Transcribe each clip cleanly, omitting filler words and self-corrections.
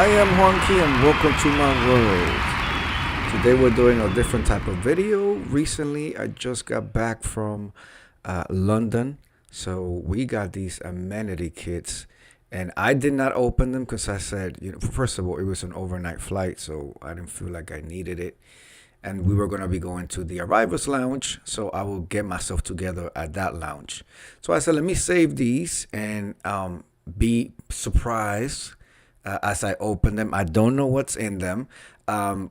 I am Juanki and welcome to my world. Today we're doing a different type of video. Recently, I just got back from London, so we got these amenity kits, and I did not open them because I said, first of all, it was an overnight flight, so I didn't feel like I needed it. And we were going to be going to the arrivals lounge, so I will get myself together at that lounge. So I said, let me save these and be surprised as I open them. I don't know what's in them.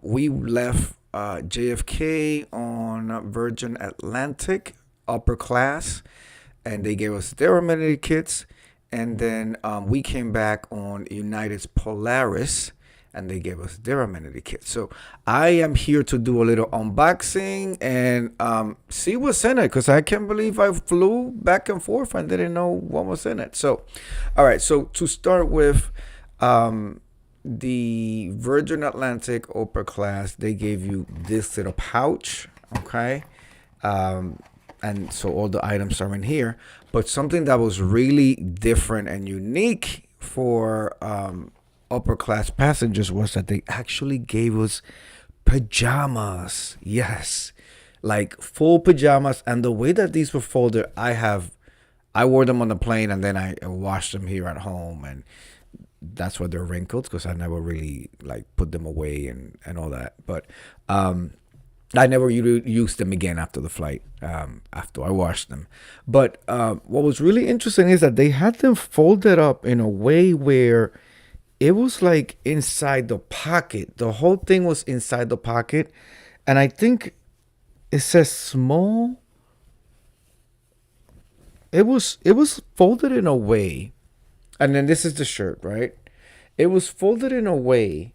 We left JFK on Virgin Atlantic upper class, and they gave us their amenity kits. And then we came back on United's Polaris, and they gave us their amenity kit. So I am here to do a little unboxing and see what's in it, because I can't believe I flew back and forth and didn't know what was in it. So, all right. So to start with, the Virgin Atlantic upper class, they gave you this little pouch, okay? And so all the items are in here. But something that was really different and unique for upper class passengers was that they actually gave us pajamas. Yes, like full pajamas. And the way that these were folded, I wore them on the plane, and then I washed them here at home, and that's why they're wrinkled, because I never really like put them away and all that. But I never used them again after the flight, after I washed them. But what was really interesting is that they had them folded up in a way where it was like inside the pocket. The whole thing was inside the pocket. And I think it says small. It was folded in a way. And then this is the shirt, right? It was folded in a way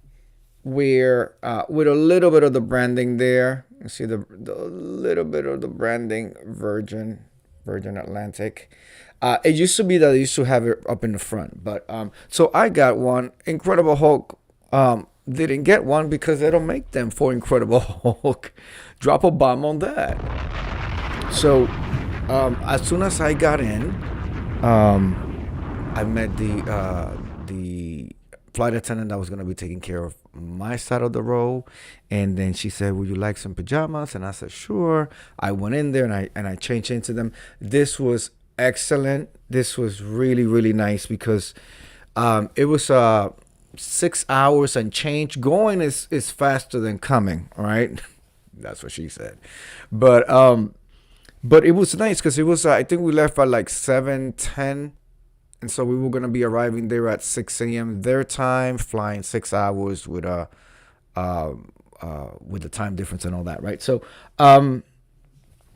where with a little bit of the branding there. You see the little bit of the branding, Virgin Atlantic. It used to be that I used to have it up in the front, but so I got one. Incredible Hulk didn't get one because they don't make them for Incredible Hulk. Drop a bomb on that. So as soon as I got in, I met the flight attendant that was going to be taking care of my side of the row, and then she said, would you like some pajamas? And I said, sure. I went in there and I changed into them. This was excellent. This was really, really nice, because it was 6 hours and change. Going is faster than coming, all right? That's what she said. But it was nice because it was I think we left at like 7:10. And so we were going to be arriving there at 6 a.m. their time, flying 6 hours with the time difference and all that, right? So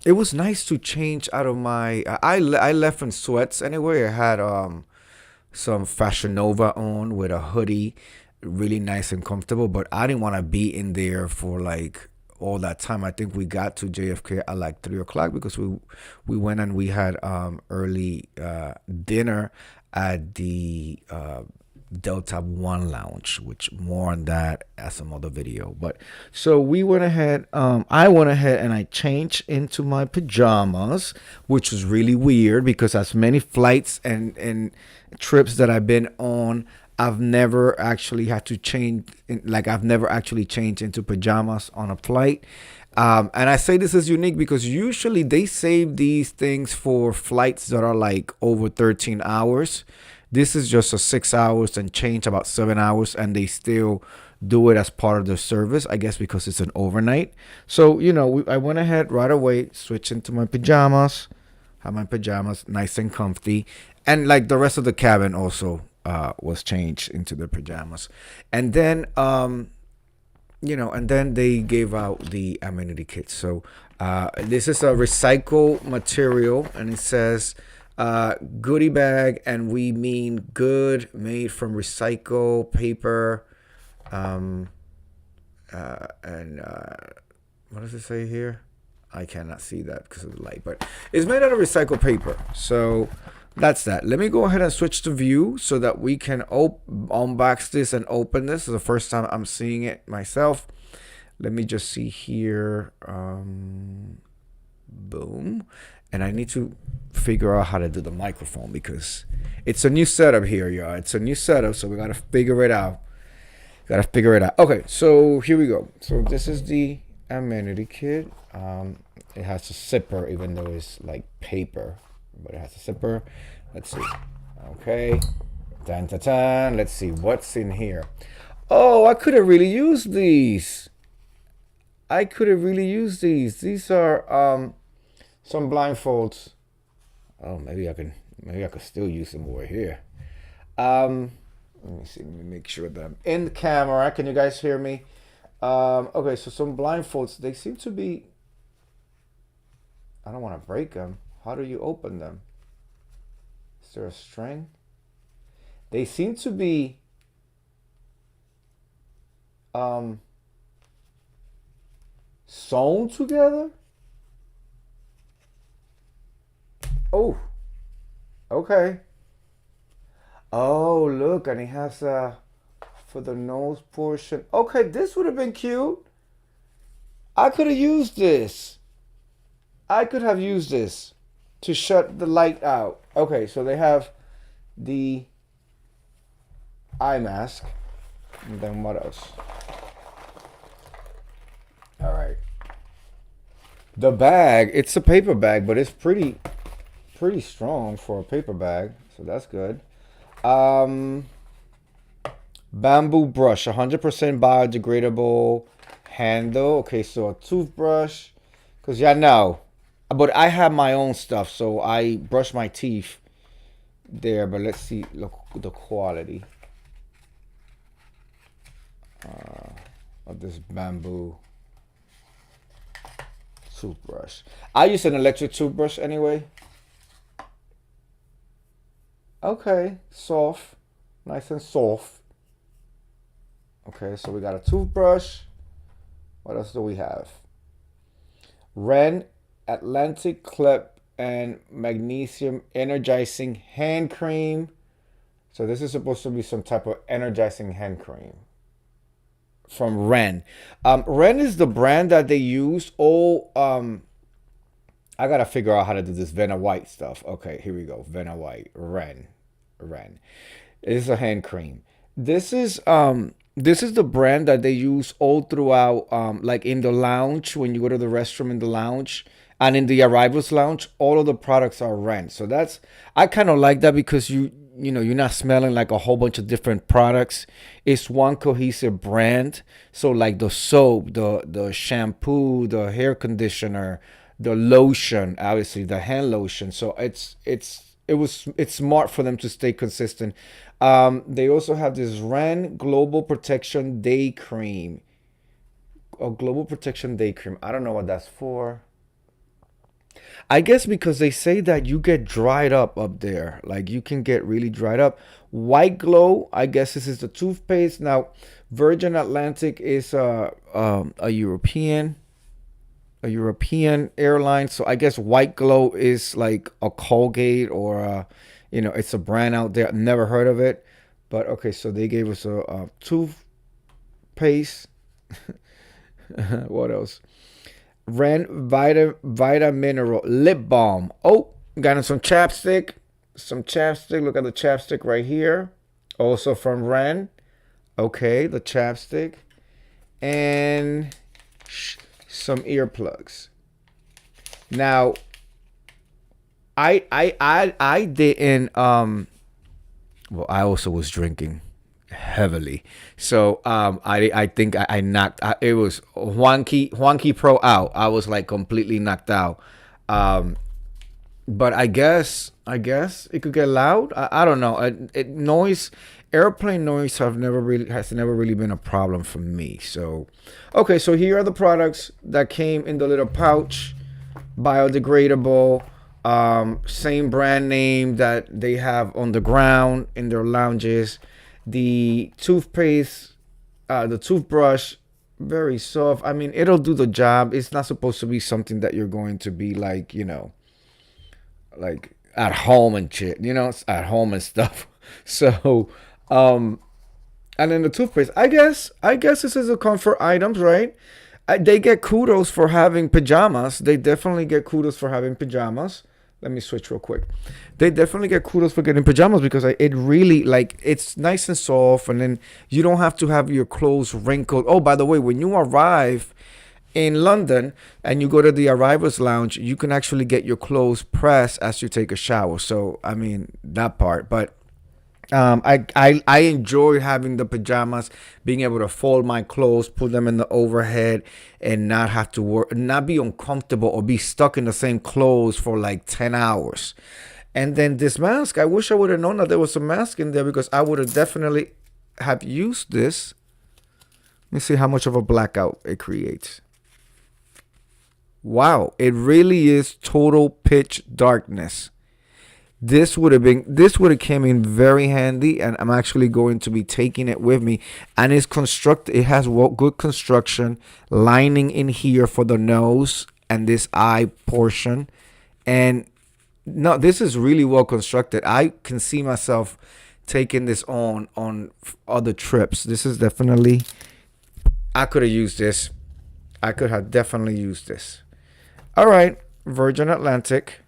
it was nice to change out of my... I left in sweats anyway. I had some Fashion Nova on with a hoodie, really nice and comfortable. But I didn't want to be in there for like all that time. I think we got to JFK at like 3 o'clock because we went and we had early dinner at the Delta One lounge, which more on that as some other video. But so we went ahead, I went ahead and I changed into my pajamas, which was really weird because as many flights and trips that I've been on, I've never actually had to change, I've never actually changed into pajamas on a flight. And I say this is unique because usually they save these things for flights that are like over 13 hours. This is just a 6 hours and change, about 7 hours, and they still do it as part of the service, I guess, because it's an overnight. So, I went ahead right away, switched into my pajamas, have my pajamas nice and comfy. And like the rest of the cabin also was changed into the pajamas. And then, and then they gave out the amenity kit. So this is a recycled material, and it says goodie bag, and we mean good, made from recycled paper. And what does it say here? I cannot see that because of the light, but it's made out of recycled paper. So that's that. Let me go ahead and switch to view so that we can unbox this and open this. This is the first time I'm seeing it myself. Let me just see here. Boom. And I need to figure out how to do the microphone because it's a new setup here, y'all. It's a new setup, so we got to figure it out. Gotta figure it out. Okay, so here we go. So this is the Amenity kit. It has a zipper, even though it's like paper, but it has a zipper. Let's see. Okay. Dun, dun, dun. Let's see what's in here. Oh, I could have really used these. I could have really used these. These are some blindfolds. Oh, maybe I could still use them over here. Let me see. Let me make sure that I'm in the camera. Can you guys hear me? Okay, so some blindfolds. They seem to be. I don't want to break them. How do you open them? Is there a string? They seem to be sewn together. Oh, okay. Oh, look, and it has for the nose portion. Okay, this would have been cute. I could have used this. I could have used this to shut the light out. Okay, so they have the eye mask. And then what else? All right. The bag, it's a paper bag, but it's pretty strong for a paper bag, so that's good. Bamboo brush, 100% biodegradable handle. Okay, so a toothbrush, because y'all know, but I have my own stuff, so I brush my teeth there. But let's see, look the quality of this bamboo toothbrush. I use an electric toothbrush anyway. Okay, soft, nice and soft. Okay, so we got a toothbrush. What else do we have? Ren Atlantic Clip and Magnesium Energizing Hand Cream. So this is supposed to be some type of energizing hand cream from Ren. Ren is the brand that they use. I gotta figure out how to do this Vanna White stuff. Okay, here we go. Vanna White, Ren. This is a hand cream. This is the brand that they use all throughout, like in the lounge when you go to the restroom in the lounge and in the arrivals lounge. All of the products are Ren. So I kind of like that because you're not smelling like a whole bunch of different products. It's one cohesive brand. So like the soap, the shampoo, the hair conditioner, the lotion, obviously the hand lotion. So it's smart for them to stay consistent. They also have this Ren Global Protection Day Cream. Global Protection Day Cream. I don't know what that's for. I guess because they say that you get dried up there. Like you can get really dried up. White Glow, I guess this is the toothpaste. Now, Virgin Atlantic is a European airline. So I guess White Glow is like a Colgate or it's a brand out there. I've never heard of it. But okay, so they gave us a toothpaste. What else? Ren Vita Mineral Lip Balm. Oh, got some chapstick. Look at the chapstick right here. Also from Ren. Okay, the chapstick. And some earplugs. Now, I didn't well, I also was drinking heavily, so I think I knocked it was Juanki Pro out. I was like completely knocked out. But I guess it could get loud. I don't know. Airplane noise has never really been a problem for me. So okay, so here are the products that came in the little pouch. Biodegradable, same brand name that they have on the ground in their lounges. The toothpaste, the toothbrush, very soft. I mean, it'll do the job. It's not supposed to be something that you're going to be like, like at home and shit, at home and stuff. So, and then the toothpaste, I guess this is a comfort items, right? They get kudos for having pajamas. They definitely get kudos for having pajamas. Let me switch real quick. They definitely get kudos for getting pajamas because it really like it's nice and soft, and then you don't have to have your clothes wrinkled. Oh, by the way, when you arrive in London and you go to the arrivals lounge, you can actually get your clothes pressed as you take a shower. So I mean that part, but I enjoy having the pajamas, being able to fold my clothes, put them in the overhead, and not have to work, not be uncomfortable or be stuck in the same clothes for like 10 hours. And then this mask, I wish I would have known that there was a mask in there because I would have definitely have used this. Let me see how much of a blackout it creates. Wow, it really is total pitch darkness. This would have came in very handy, and I'm actually going to be taking it with me. And it has good construction, lining in here for the nose and this eye portion. And no, this is really well constructed. I can see myself taking this on other trips. This is definitely, I could have used this. I could have definitely used this. All right, Virgin Atlantic.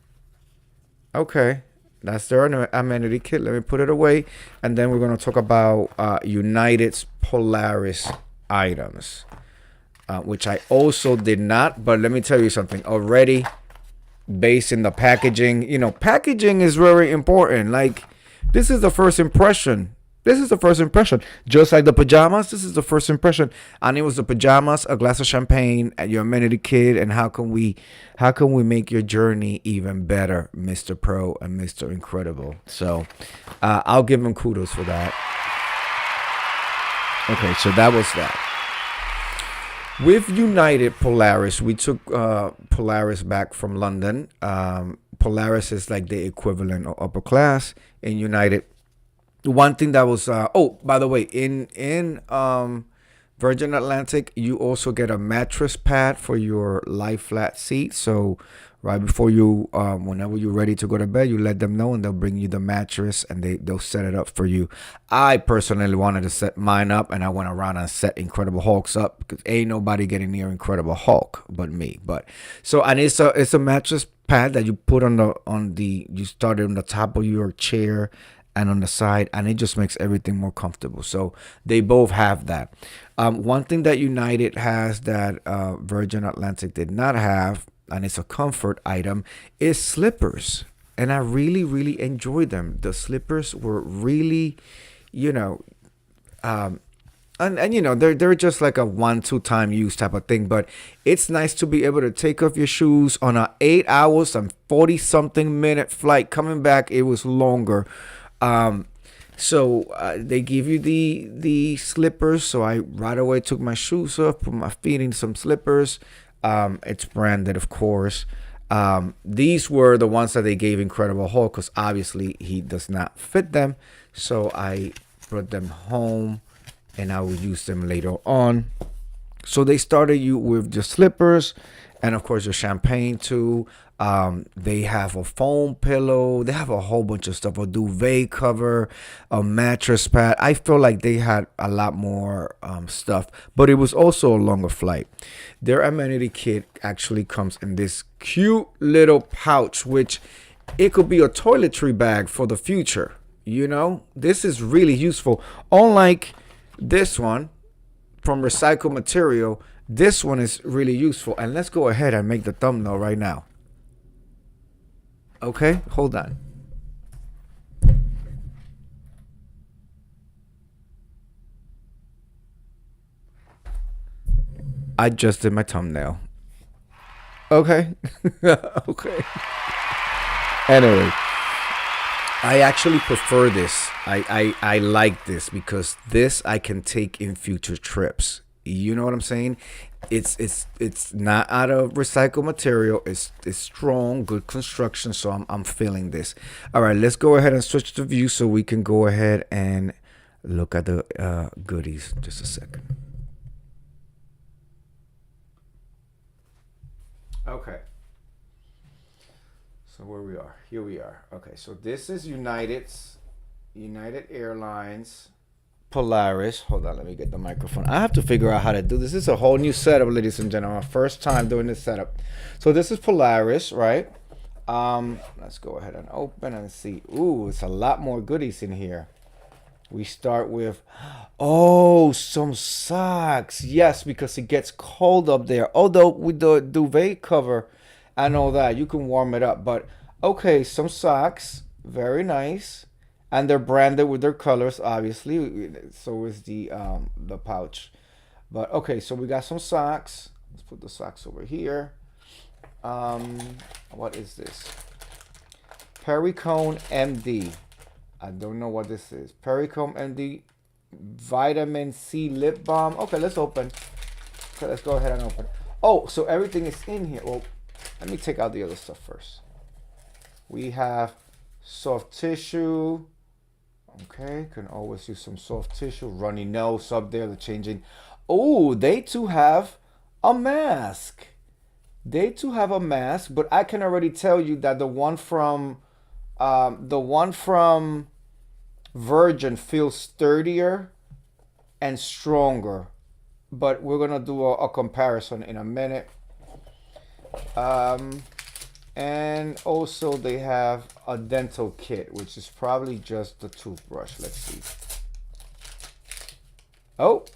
Okay. That's their amenity kit. Let me put it away. And then we're going to talk about United's Polaris items, which I also did not. But let me tell you something. Already based in the packaging, packaging is very important. Like, this is the first impression. This is the first impression. Just like the pajamas, this is the first impression. And it was the pajamas, a glass of champagne, and your amenity kit. And how can we make your journey even better, Mr. Pro and Mr. Incredible? So I'll give him kudos for that. Okay, so that was that. With United Polaris, we took Polaris back from London. Polaris is like the equivalent of upper class in United. One thing that was by the way, in Virgin Atlantic, you also get a mattress pad for your lie flat seat. So right before you whenever you're ready to go to bed, you let them know and they'll bring you the mattress and they'll set it up for you. I personally wanted to set mine up, and I went around and set Incredible Hulk's up because ain't nobody getting near Incredible Hulk but me. But so, and it's a mattress pad that you put you start it on the top of your chair and on the side, and it just makes everything more comfortable. So they both have that. One thing that United has that Virgin Atlantic did not have, and it's a comfort item, is slippers. And I really, really enjoyed them. The slippers were really, and they're just like a 1-2 time use type of thing. But it's nice to be able to take off your shoes on a 8 hours and 40 something minute flight. Coming back, it was longer. So they give you the slippers. So I right away took my shoes off, put my feet in some slippers. It's branded, of course. These were the ones that they gave Incredible Hulk because obviously he does not fit them. So I brought them home and I will use them later on. So they started you with the slippers and of course your champagne too. They have a foam pillow. They have a whole bunch of stuff. A duvet cover, a mattress pad. I feel like they had a lot more stuff, but it was also a longer flight. Their amenity kit actually comes in this cute little pouch, which it could be a toiletry bag for the future. This is really useful. Unlike this one from recycled material, this one is really useful. And let's go ahead and make the thumbnail right now. Okay, hold on. I just did my thumbnail. Okay. Okay. Anyway, I actually prefer this. I like this because this I can take in future trips. You know what I'm saying? It's not out of recycled material. It's strong, good construction. So I'm feeling this. All right, let's go ahead and switch the view so we can go ahead and look at the goodies. Just a second. Okay. So where we are? Here we are. Okay, so this is United Airlines Polaris. Hold on, let me get the microphone. I have to figure out how to do this. This is a whole new setup, ladies and gentlemen. First time doing this setup. So this is Polaris, right? Let's go ahead and open and see. Ooh, it's a lot more goodies in here. We start with, oh, some socks. Yes, because it gets cold up there. Although with the duvet cover and all that, you can warm it up. But okay, some socks. Very nice. And they're branded with their colors, obviously. So is the pouch. But okay, so we got some socks. Let's put the socks over here. What is this? Pericone MD. I don't know what this is. Pericone MD Vitamin C Lip Balm. Okay, let's open. Okay, let's go ahead and open. Oh, so everything is in here. Well, let me take out the other stuff first. We have soft tissue. Okay, can always use some soft tissue. Runny nose up there, the changing. Oh, they too have a mask. They too have a mask, but I can already tell you that the one from Virgin feels sturdier and stronger. But we're gonna do a comparison in a minute. And also they have a dental kit, which is probably just the toothbrush. Let's see. Oh,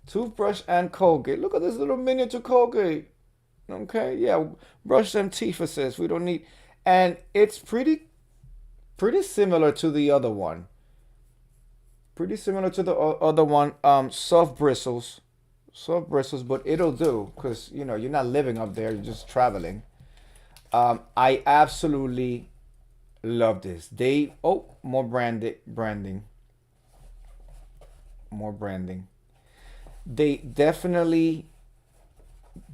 toothbrush and Colgate. Look at this little miniature Colgate. Okay, yeah, brush them teeth, it says. We don't need, and it's pretty similar to the other one. Pretty similar to the other one. Soft bristles, but it'll do because you know you're not living up there, you're just traveling. I absolutely love this. They more branding, more branding. They definitely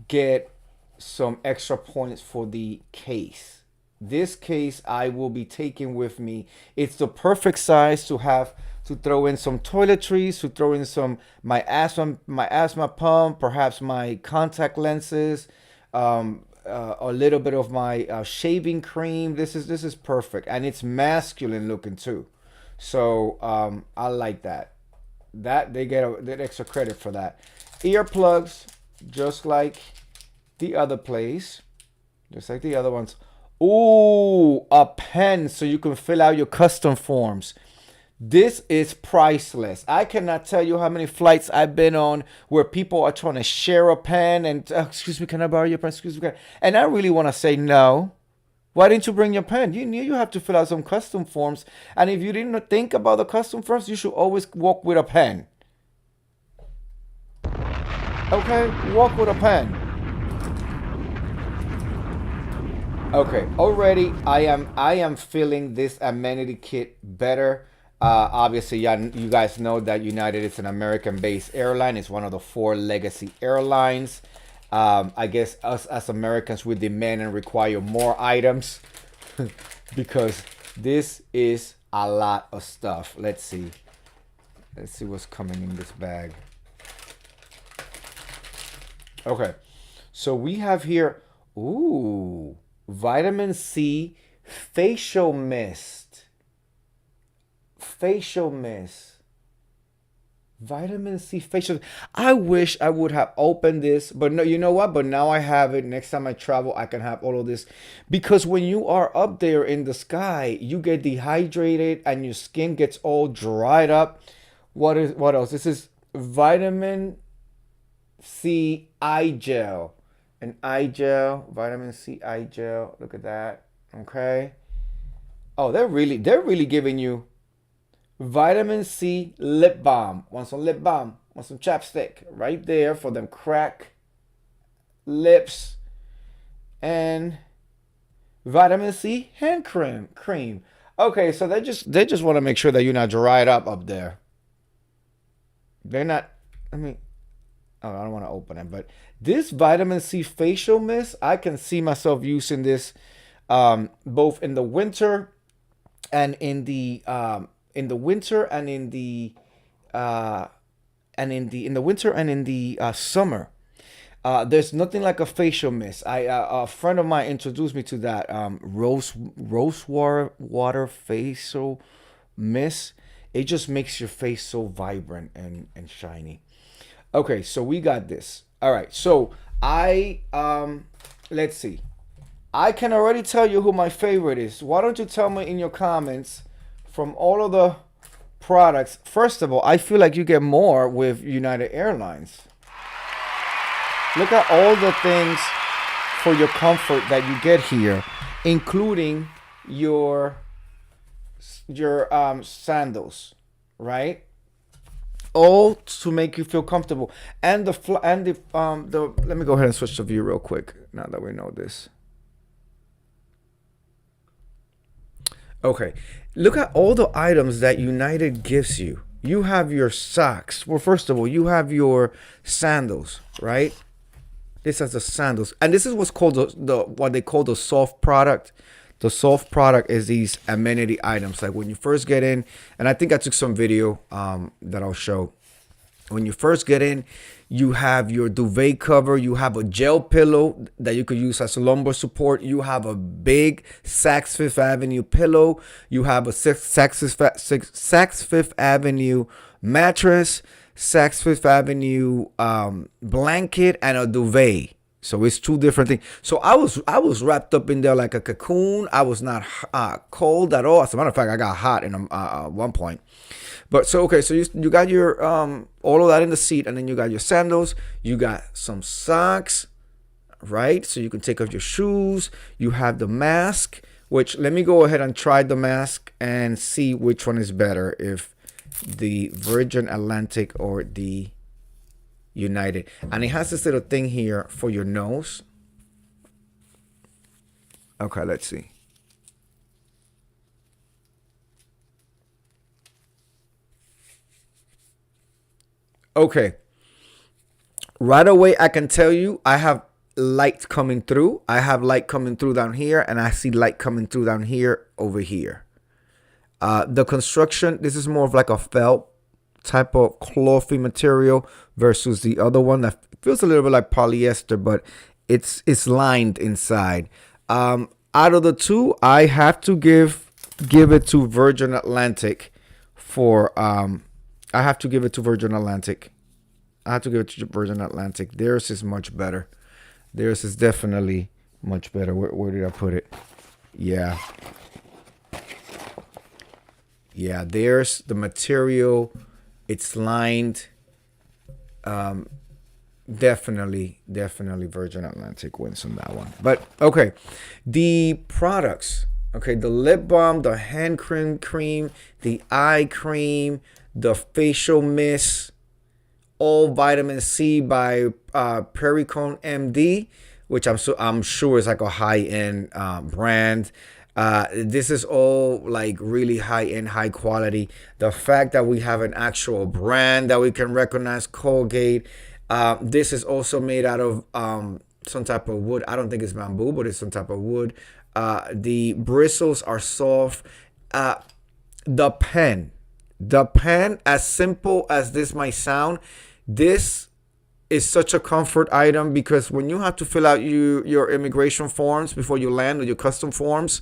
get some extra points for the case. This case I will be taking with me. It's the perfect size to have to throw in some toiletries, to throw in some my asthma pump, perhaps my contact lenses, a little bit of my shaving cream. This is perfect, and it's masculine looking too. So I like that. That they get extra credit for that. Earplugs, just like the other place, just like the other ones. Ooh, a pen so you can fill out your custom forms. This is priceless. I cannot tell you how many flights I've been on where people are trying to share a pen and excuse me, can I borrow your pen? Excuse me, and I really want to say no. Why didn't you bring your pen? You knew you have to fill out some custom forms, and if you didn't think about the custom forms, you should always walk with a pen. Okay, walk with a pen. Okay, already I am feeling this amenity kit better. Obviously, you guys know that United is an American-based airline. It's one of the 4 legacy airlines. I guess us as Americans, we demand and require more items because this is a lot of stuff. Let's see what's coming in this bag. Okay, so we have here, ooh, vitamin C facial mist. Vitamin C facial. I wish I would have opened this, but no, you know what? But now I have it. Next time I travel, I can have all of this. Because when you are up there in the sky, you get dehydrated and your skin gets all dried up. What else? This is vitamin C eye gel. An eye gel, vitamin C eye gel. Look at that. Okay. Oh, they're really giving you vitamin C lip balm. Want some lip balm? Want some chapstick? Right there for them crack lips. And vitamin C hand cream. Okay, so they just want to make sure that you're not dried up there. They're not. I mean, oh, I don't want to open it, but this vitamin C facial mist, I can see myself using this both in the winter and in the summer. There's nothing like a facial mist. A friend of mine introduced me to that rose water facial mist. It just makes your face so vibrant and shiny. Okay, so we got this. All right, so let's see. I can already tell you who my favorite is. Why don't you tell me in your comments from all of the products? First of all, I feel like you get more with United Airlines. Look at all the things for your comfort that you get here, including your sandals, right? All to make you feel comfortable. And the let me go ahead and switch the view real quick now that we know this. Okay, look at all the items that United gives you. You have your socks. Well, first of all, you have your sandals, right? This has the sandals, and this is what's called the what they call the soft product. The soft product is these amenity items. Like when you first get in, and I think I took some video that I'll show. When you first get in, you have your duvet cover. You have a gel pillow that you could use as a lumbar support. You have a big Saks Fifth Avenue pillow. You have a Saks Fifth Avenue mattress, Saks Fifth Avenue blanket, and a duvet. So it's two different things. So I was wrapped up in there like a cocoon. I was not cold at all. As a matter of fact, I got hot in one point. But so okay, so you got your all of that in the seat, and then you got your sandals. You got some socks, right? So you can take off your shoes. You have the mask, which let me go ahead and try the mask and see which one is better, if the Virgin Atlantic or the United. And it has this little thing here for your nose. Okay, let's see. Okay. Right away, I can tell you I have light coming through. I have light coming through down here, and I see light coming through down here over here. The construction, this is more of like a felt type of clothy material versus the other one that feels a little bit like polyester, but it's lined inside. Out of the two, I have to give it to Virgin Atlantic for I have to give it to Virgin Atlantic. I have to give it to Virgin Atlantic. Theirs is much better. Theirs is definitely much better. Where did I put it? Yeah. Yeah, there's the material. It's lined. Definitely Virgin Atlantic wins on that one. But okay, the products. Okay, the lip balm, the hand cream, the eye cream, the facial mist, all vitamin C by Pericone MD, which I'm sure is like a high-end brand. This is all like really high-end, high quality. The fact that we have an actual brand that we can recognize, Colgate. This is also made out of some type of wood. I don't think it's bamboo, but it's some type of wood. The bristles are soft. The pen, as simple as this might sound, this is such a comfort item, because when you have to fill out your immigration forms before you land, or your custom forms,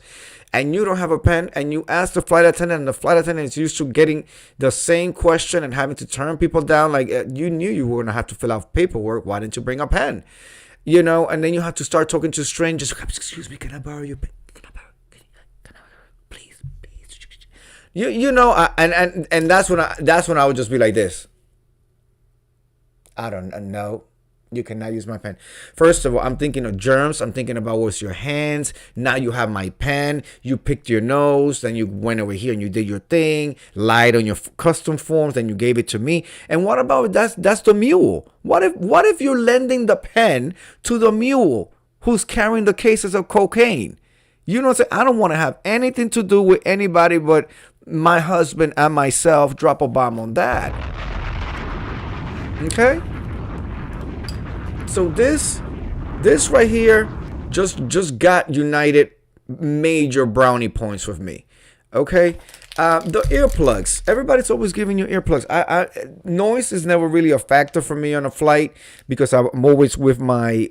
and you don't have a pen, and you ask the flight attendant, and the flight attendant is used to getting the same question and having to turn people down, like you knew you were going to have to fill out paperwork, why didn't you bring a pen? You know, and then you have to start talking to strangers. Excuse me, can I borrow your pen? Can I borrow? Please. You know, and that's when I would just be like this. I don't know. You cannot use my pen. First of all, I'm thinking of germs. I'm thinking about what's your hands. Now you have my pen. You picked your nose. Then you went over here and you did your thing. Lied on your custom forms. Then you gave it to me. And what about that's the mule? What if you're lending the pen to the mule who's carrying the cases of cocaine? You know what I'm saying? I don't want to have anything to do with anybody but my husband and myself. Drop a bomb on that. Okay? So this right here just got United major brownie points with me. Okay? The earplugs. Everybody's always giving you earplugs. Noise is never really a factor for me on a flight, because I'm always with my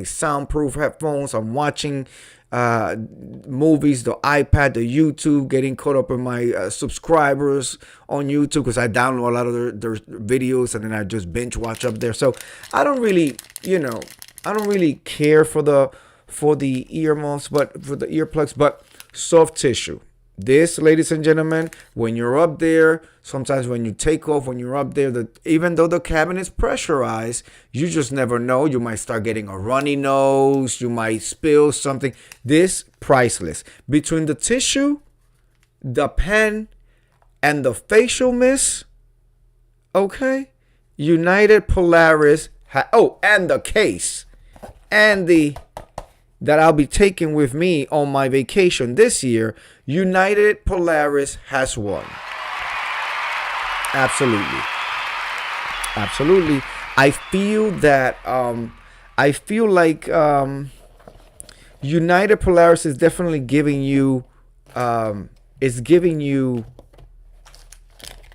soundproof headphones. I'm watching movies, the iPad, the YouTube, getting caught up in my subscribers on YouTube, because I download a lot of their videos, and then I just binge watch up there. So I don't really care for the for the earmuffs, but for the earplugs, but soft tissue. This, ladies and gentlemen, when you're up there, sometimes when you take off, when you're up there, even though the cabin is pressurized, you just never know. You might start getting a runny nose. You might spill something. This, priceless. Between the tissue, the pen, and the facial mist, okay? United Polaris, and the case, and that I'll be taking with me on my vacation this year. United Polaris has won. Absolutely. Absolutely. I feel that, I feel like United Polaris is definitely giving you,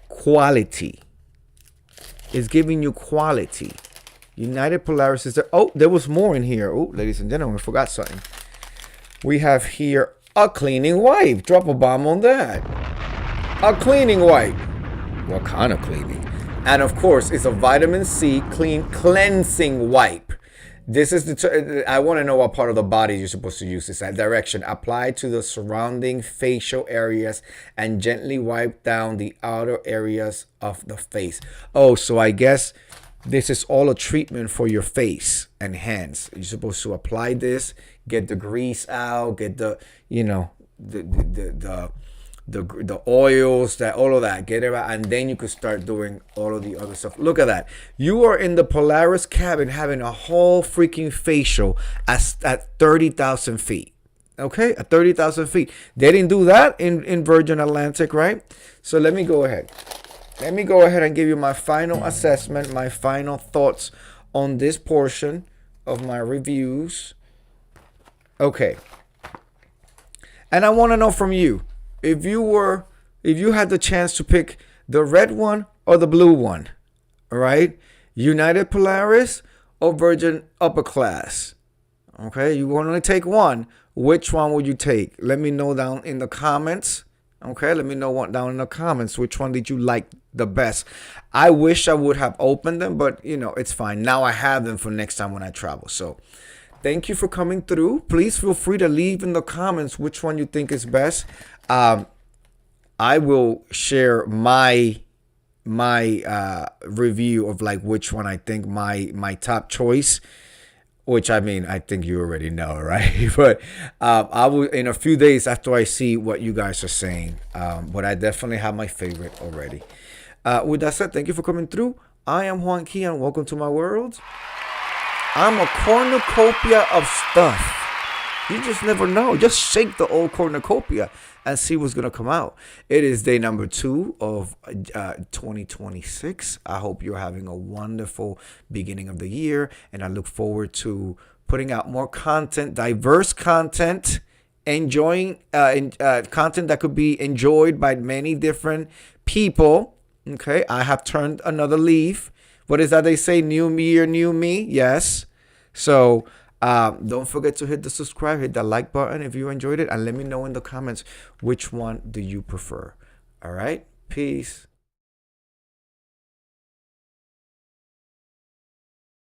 quality. It's giving you quality. United Polaris is there. Oh, there was more in here. Oh, ladies and gentlemen, I forgot something. We have here a cleaning wipe. Drop a bomb on that. A cleaning wipe. What kind of cleaning? And of course, it's a vitamin C cleansing wipe. This is I want to know what part of the body you're supposed to use this. That direction. Apply to the surrounding facial areas and gently wipe down the outer areas of the face. Oh, so I guess this is all a treatment for your face and hands. You're supposed to apply this, get the grease out, get the, the oils, that all of that, get it out, and then you can start doing all of the other stuff. Look at that. You are in the Polaris cabin having a whole freaking facial at 30,000 feet. Okay, at 30,000 feet. They didn't do that in Virgin Atlantic, right? So let me go ahead. Let me go ahead and give you my final assessment, my final thoughts on this portion of my reviews. Okay. And I want to know from you, if you had the chance to pick the red one or the blue one, all right? United Polaris or Virgin Upper Class. Okay, you want to take one. Which one would you take? Let me know down in the comments. Okay, let me know down in the comments which one did you like the best. I wish I would have opened them, but it's fine. Now I have them for next time when I travel. So thank you for coming through. Please feel free to leave in the comments which one you think is best. I will share my review of like which one I think my top choice. Which I think you already know, right? But I will in a few days after I see what you guys are saying. But I definitely have my favorite already. With that said, thank you for coming through. I am Juanki and welcome to my world. I'm a cornucopia of stuff. You just never know. Just shake the old cornucopia and see what's going to come out. It is day number 2 of 2026. I hope you're having a wonderful beginning of the year. And I look forward to putting out more content, diverse content, enjoying content that could be enjoyed by many different people. Okay, I have turned another leaf. What is that they say? New year, new me. Yes. So don't forget to hit the subscribe, hit the like button if you enjoyed it, and let me know in the comments which one do you prefer. All right. Peace.